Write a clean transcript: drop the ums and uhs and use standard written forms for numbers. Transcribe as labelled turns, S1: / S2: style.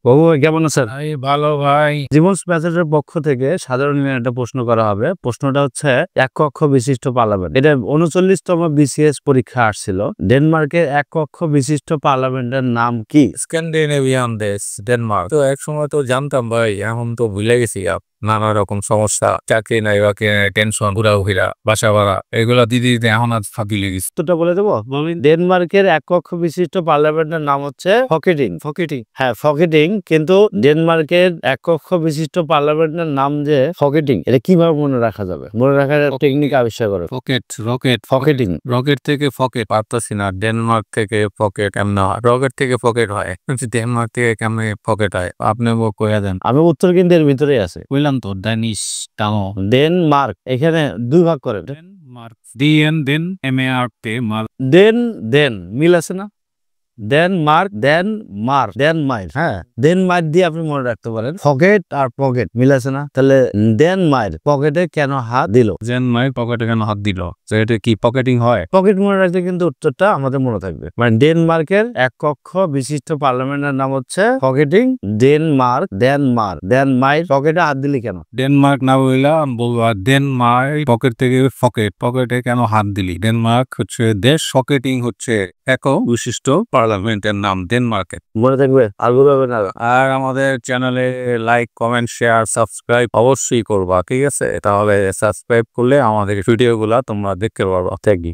S1: বাবু কেমন আছেন?
S2: ভাই ভালো ভাই।
S1: জীবন প্যাসেজের পক্ষ থেকে সাধারণ জ্ঞানের একটা প্রশ্ন করা হবে। প্রশ্নটা হচ্ছে এক কক্ষ বিশিষ্ট পার্লামেন্ট। এটা ৩৯তম বিসিএস পরীক্ষা আসছিল। ডেনমার্কের এক কক্ষ বিশিষ্ট পার্লামেন্টের নাম কি?
S2: স্ক্যান্ডিনেভিয়ান দেশ ডেনমার্ক। তো এক সময় তো জানতাম ভাই, এখন তো ভুলে গেছি। নানা রকম সমস্যা, চাকরি নাই বাকি, টেনশন, ঘুরা বাসা ভাড়া, এগুলা দিদি এখন আজ ফাঁকি লেগেছে।
S1: উত্তরটা বলে দেবো। ডেনমার্কের এক কক্ষ বিশিষ্ট পার্লামেন্টের নাম হচ্ছে ফকেটিং। হ্যাঁ, ফকেটিং। কিন্তু ডেনমার্কের এক কক্ষ বিশিষ্ট পার্লামেন্টের নাম যে ফকেটিং, এটা কিভাবে মনে রাখা যাবে? মনে রাখার টেকনিক আবিষ্কার করে ফকেটিং।
S2: রকেট থেকে ফকেট পারতাছি না। ডেনমার্ক থেকে ফকেট কেমন হয়? রকেট থেকে ফকেট হয়, ডেনমার্ক থেকে কেমন ফকেট হয়? আপনি কইয়া দেন।
S1: আমি উত্তর কিন্তু এর ভিতরেই আছে।
S2: কইলাম তো ড্যানিশ টানো।
S1: ডেনমার্ক এখানে দুই ভাগ করে।
S2: Denmark DN mark.
S1: দেন মিল আছে না? ডেনমার্ক হ্যাঁ, ডেনমার্ক দিয়ে আপনি মনে রাখতে পারেন। ফকেট আর পকেট মিল আছে না? তাহলে ডেনমার্ক পকেটে কেন হাত দিল?
S2: ডেনমার্ক পকেটে কেন হাত দিল? এটা কি পকেটিং হয়?
S1: পকেট মনে রাখলে কিন্তু উত্তরটা আমাদের মনে থাকবে। মানে ডেনমার্কের এক কক্ষ বিশিষ্ট পার্লামেন্টের নাম হচ্ছে ফকেটিং। ডেনমার্ক পকেটে হাত দিলি কেন?
S2: ডেনমার্ক না বললা বলবো ডেনমার্ক পকেট থেকে পকেটে কেন হাত দিলি? ডেনমার্ক হচ্ছে দেশ, পকেটিং হচ্ছে এক বিশিষ্ট পার্লামেন্টের নাম ডেনমার্কের।
S1: মনে থাকবে, আর বলবে না।
S2: আর আমাদের চ্যানেলে লাইক, কমেন্ট, শেয়ার, সাবস্ক্রাইব অবশ্যই করবা, ঠিক আছে? তাহলে সাবস্ক্রাইব করলে আমাদের ভিডিওগুলা তোমরা দেখতে পারবা। Thank you.